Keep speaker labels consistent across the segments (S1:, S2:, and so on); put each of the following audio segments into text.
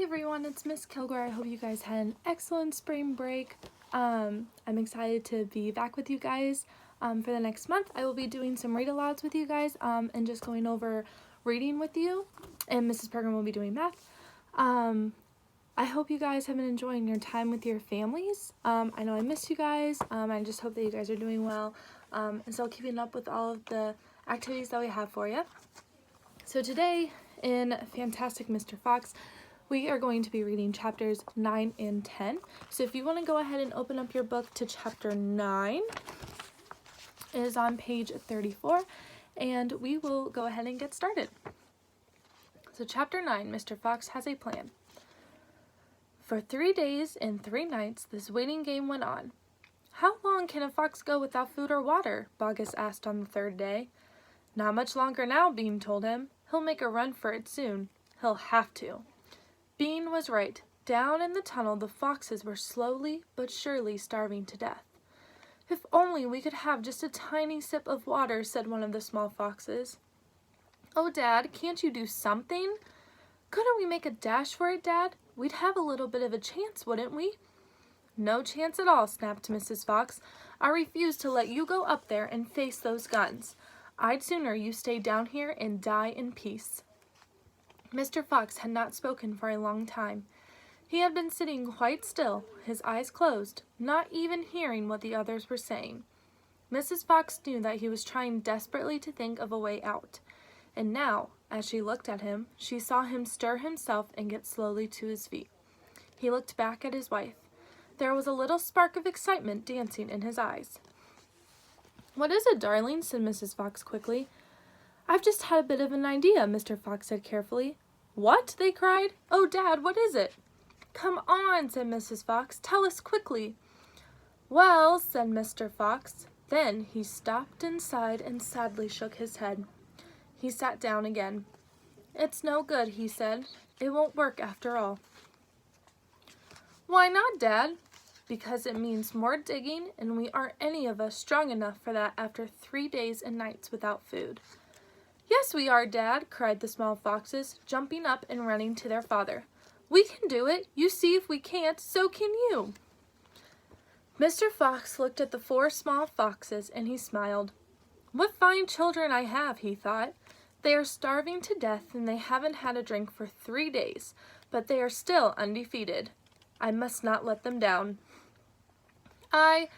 S1: Hey everyone, it's Miss Kilgore. I hope you guys had an excellent spring break. I'm excited to be back with you guys for the next month. I will be doing some read-alouds with you guys and just going over reading with you, and Mrs. Pergram will be doing math. I hope you guys have been enjoying your time with your families. I know I miss you guys. I just hope that you guys are doing well and still keeping up with all of the activities that we have for you. So today in Fantastic Mr. Fox, we are going to be reading chapters 9 and 10. So if you want to go ahead and open up your book to chapter 9, it is on page 34, and we will go ahead and get started. So chapter 9, Mr. Fox has a plan. For 3 days and 3 nights, this waiting game went on. How long can a fox go without food or water? Bogus asked on the 3rd day. Not much longer now, Bean told him. He'll make a run for it soon. He'll have to. Bean was right. Down in the tunnel, the foxes were slowly but surely starving to death. If only we could have just a tiny sip of water, said one of the small foxes. Oh, Dad, can't you do something? Couldn't we make a dash for it, Dad? We'd have a little bit of a chance, wouldn't we? No chance at all, snapped Mrs. Fox. I refuse to let you go up there and face those guns. I'd sooner you stay down here and die in peace. Mr. Fox had not spoken for a long time. He had been sitting quite still, his eyes closed, not even hearing what the others were saying. Mrs. Fox knew that he was trying desperately to think of a way out, and now, as she looked at him, she saw him stir himself and get slowly to his feet. He looked back at his wife. There was a little spark of excitement dancing in his eyes. What is it, darling? Said Mrs. Fox quickly. I've just had a bit of an idea, Mr. Fox said carefully. What? They cried. Oh, Dad, what is it? Come on, said Mrs. Fox. Tell us quickly. Well, said Mr. Fox. Then he stopped and sighed and sadly shook his head. He sat down again. It's no good, he said. It won't work after all. Why not, Dad? Because it means more digging, and we aren't any of us strong enough for that after 3 days and nights without food. Yes, we are, Dad, cried the small foxes, jumping up and running to their father. We can do it. You see if we can't, so can you. Mr. Fox looked at the 4 small foxes, and he smiled. What fine children I have, he thought. They are starving to death, and they haven't had a drink for 3 days, but they are still undefeated. I must not let them down. I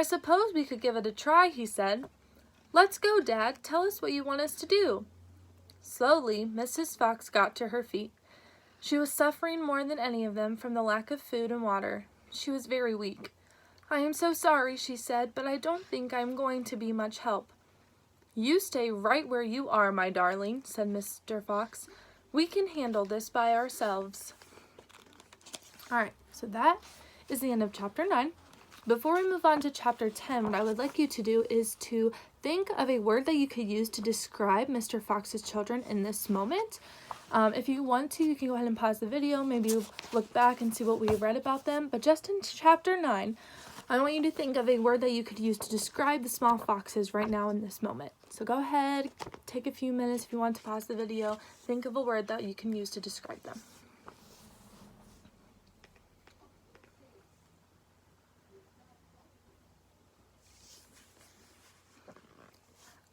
S1: suppose we could give it a try, he said. Let's go, Dad. Tell us what you want us to do. Slowly, Mrs. Fox got to her feet. She was suffering more than any of them from the lack of food and water. She was very weak. I am so sorry, she said, but I don't think I am going to be much help. You stay right where you are, my darling, said Mr. Fox. We can handle this by ourselves. All right, so that is the end of chapter 9. Before we move on to chapter 10, what I would like you to do is to think of a word that you could use to describe Mr. Fox's children in this moment. If you want to, you can go ahead and pause the video, maybe look back and see what we read about them. But just in chapter 9, I want you to think of a word that you could use to describe the small foxes right now in this moment. So go ahead, take a few minutes if you want to pause the video, think of a word that you can use to describe them.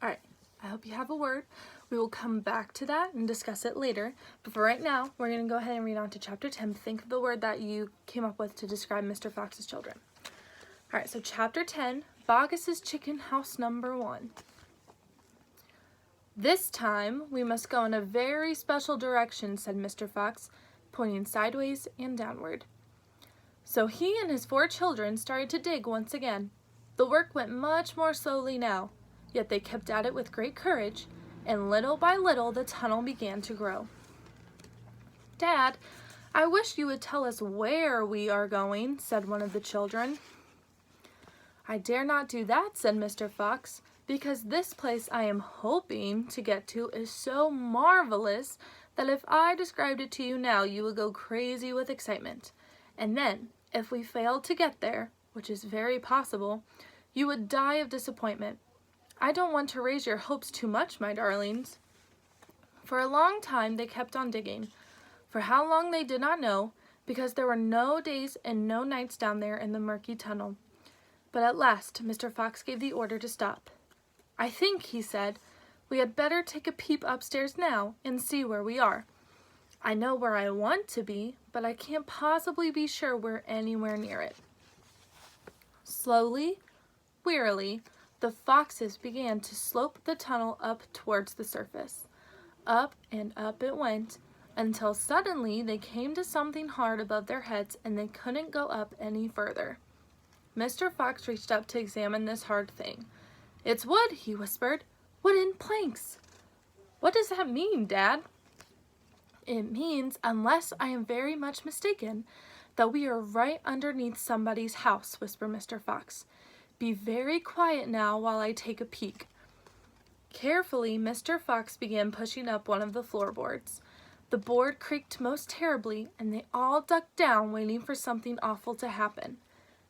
S1: Alright, I hope you have a word. We will come back to that and discuss it later. But for right now, we're going to go ahead and read on to chapter 10. Think of the word that you came up with to describe Mr. Fox's children. Alright, so chapter 10, Bogus's Chicken House number 1. This time, we must go in a very special direction, said Mr. Fox, pointing sideways and downward. So he and his 4 children started to dig once again. The work went much more slowly now. Yet they kept at it with great courage, and little by little the tunnel began to grow. Dad, I wish you would tell us where we are going, said one of the children. I dare not do that, said Mr. Fox, because this place I am hoping to get to is so marvelous that if I described it to you now, you would go crazy with excitement. And then, if we failed to get there, which is very possible, you would die of disappointment. I don't want to raise your hopes too much, my darlings. For a long time they kept on digging. For how long they did not know, because there were no days and no nights down there in the murky tunnel. But at last Mr. Fox gave the order to stop. "I think," he said, "we had better take a peep upstairs now and see where we are. I know where I want to be, but I can't possibly be sure we're anywhere near it." Slowly, wearily, the foxes began to slope the tunnel up towards the surface. Up and up it went, until suddenly they came to something hard above their heads and they couldn't go up any further. Mr. Fox reached up to examine this hard thing. "It's wood," he whispered. "Wooden planks." "What does that mean, Dad?" "It means, unless I am very much mistaken, that we are right underneath somebody's house," whispered Mr. Fox. "Be very quiet now while I take a peek." Carefully, Mr. Fox began pushing up one of the floorboards. The board creaked most terribly, and they all ducked down, waiting for something awful to happen.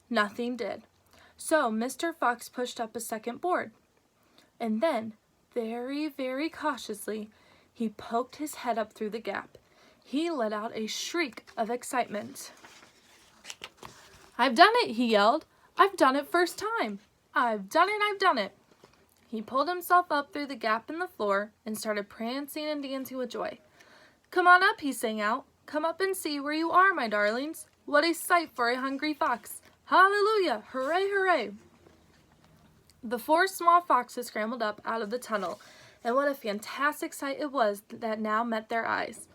S1: Nothing did. So Mr. Fox pushed up a second board. And then, very, very cautiously, he poked his head up through the gap. He let out a shriek of excitement. "I've done it!" he yelled. "I've done it first time! I've done it! I've done it!" He pulled himself up through the gap in the floor and started prancing and dancing with joy. "Come on up," he sang out. "Come up and see where you are, my darlings. What a sight for a hungry fox! Hallelujah! Hooray, hooray!" The 4 small foxes scrambled up out of the tunnel, and what a fantastic sight it was that now met their eyes.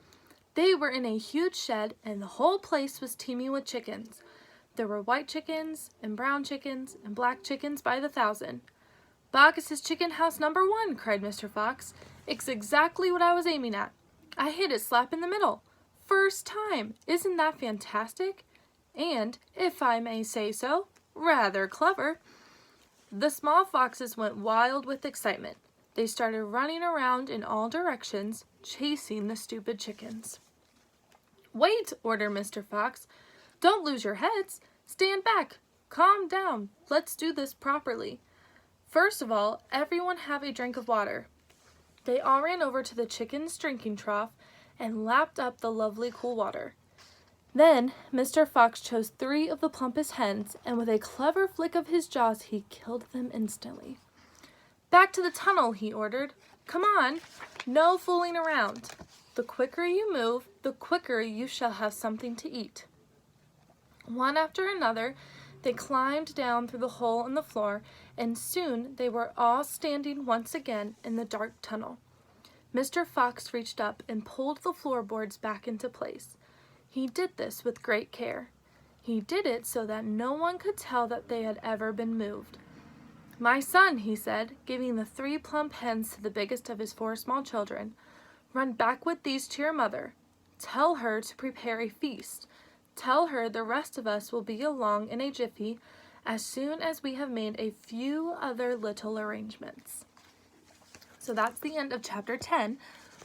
S1: They were in a huge shed, and the whole place was teeming with chickens. There were white chickens, and brown chickens, and black chickens by the thousand. "Bacchus's chicken house number 1, cried Mr. Fox. "It's exactly what I was aiming at. I hit it slap in the middle. First time! Isn't that fantastic? And, if I may say so, rather clever." The small foxes went wild with excitement. They started running around in all directions, chasing the stupid chickens. "Wait," ordered Mr. Fox. "Don't lose your heads. Stand back. Calm down. Let's do this properly. First of all, everyone have a drink of water." They all ran over to the chicken's drinking trough and lapped up the lovely cool water. Then Mr. Fox chose 3 of the plumpest hens, and with a clever flick of his jaws, he killed them instantly. "Back to the tunnel," he ordered. "Come on. No fooling around. The quicker you move, the quicker you shall have something to eat." One after another, they climbed down through the hole in the floor, and soon they were all standing once again in the dark tunnel. Mr. Fox reached up and pulled the floorboards back into place. He did this with great care. He did it so that no one could tell that they had ever been moved. "My son," he said, giving the 3 plump hens to the biggest of his 4 small children, "run back with these to your mother. Tell her to prepare a feast. Tell her the rest of us will be along in a jiffy as soon as we have made a few other little arrangements." So that's the end of chapter 10.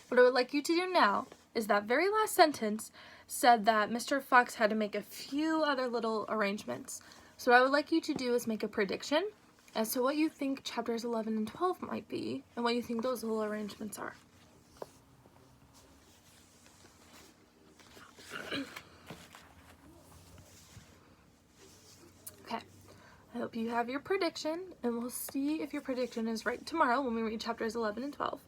S1: What I would like you to do now is that very last sentence said that Mr. Fox had to make a few other little arrangements. So what I would like you to do is make a prediction as to what you think chapters 11 and 12 might be and what you think those little arrangements are. Okay, I hope you have your prediction, and we'll see if your prediction is right tomorrow when we read chapters 11 and 12.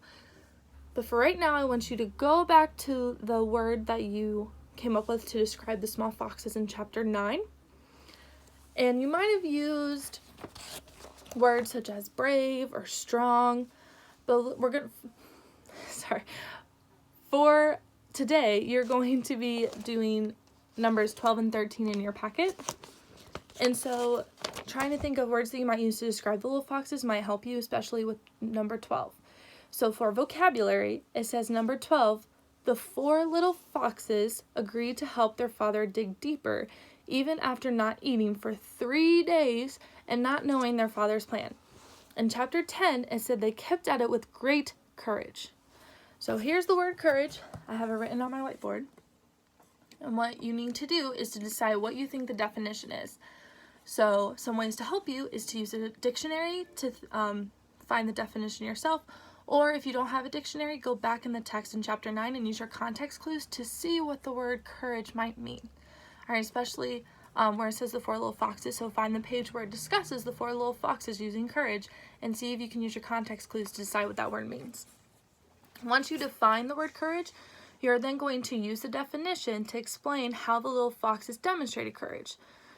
S1: But for right now, I want you to go back to the word that you came up with to describe the small foxes in chapter 9. And you might have used words such as brave or strong, but for today, you're going to be doing numbers 12 and 13 in your packet. And so trying to think of words that you might use to describe the little foxes might help you, especially with number 12. So for vocabulary, it says number 12, the 4 little foxes agreed to help their father dig deeper, even after not eating for 3 days and not knowing their father's plan. In chapter 10, it said they kept at it with great courage. So here's the word courage. I have it written on my whiteboard. And what you need to do is to decide what you think the definition is. So some ways to help you is to use a dictionary to find the definition yourself, Or if you don't have a dictionary, go back in the text in chapter 9 and use your context clues to see what the word courage might mean. All right, especially where it says the 4 little foxes. So find the page where it discusses the 4 little foxes using courage and see if you can use your context clues to decide what that word means. Once you define the word courage, you're then going to use the definition to explain how the little foxes demonstrated courage.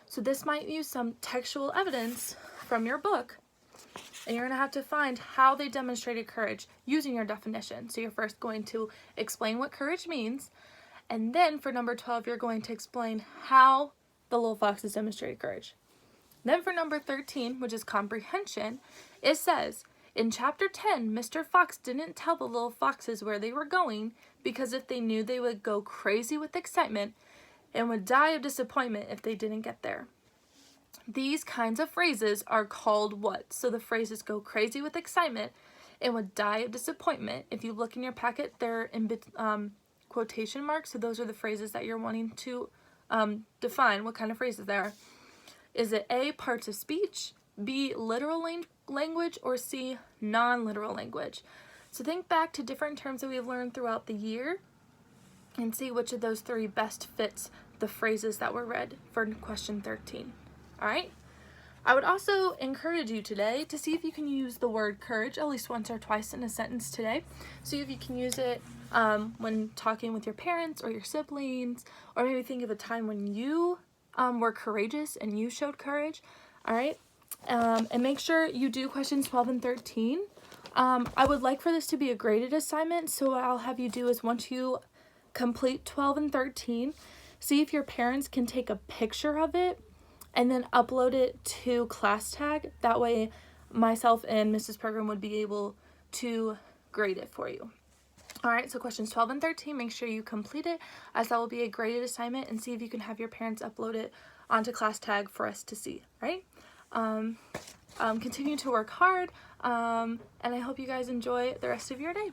S1: So this might use some textual evidence from your book, and you're going to have to find how they demonstrated courage using your definition. So you're first going to explain what courage means, and then for number 12, you're going to explain how the little foxes demonstrated courage. Then for number 13, which is comprehension, it says, in chapter 10, Mr. Fox didn't tell the little foxes where they were going because if they knew, they would go crazy with excitement and would die of disappointment if they didn't get there. These kinds of phrases are called what? So the phrases go crazy with excitement and would die of disappointment. If you look in your packet, they're in quotation marks. So those are the phrases that you're wanting to define what kind of phrases they are. Is it A, parts of speech, B, literal language, or C, non-literal language? So think back to different terms that we've learned throughout the year and see which of those 3 best fits the phrases that were read for question 13. All right? I would also encourage you today to see if you can use the word courage at least once or twice in a sentence today. See if you can use it when talking with your parents or your siblings, or maybe think of a time when you were courageous and you showed courage. All right? And make sure you do questions 12 and 13. I would like for this to be a graded assignment, so what I'll have you do is once you complete 12 and 13, see if your parents can take a picture of it and then upload it to ClassTag. That way myself and Mrs. Program would be able to grade it for you. All right, so questions 12 and 13, make sure you complete it, as that will be a graded assignment, and see if you can have your parents upload it onto ClassTag for us to see, right? Continue to work hard, and I hope you guys enjoy the rest of your day.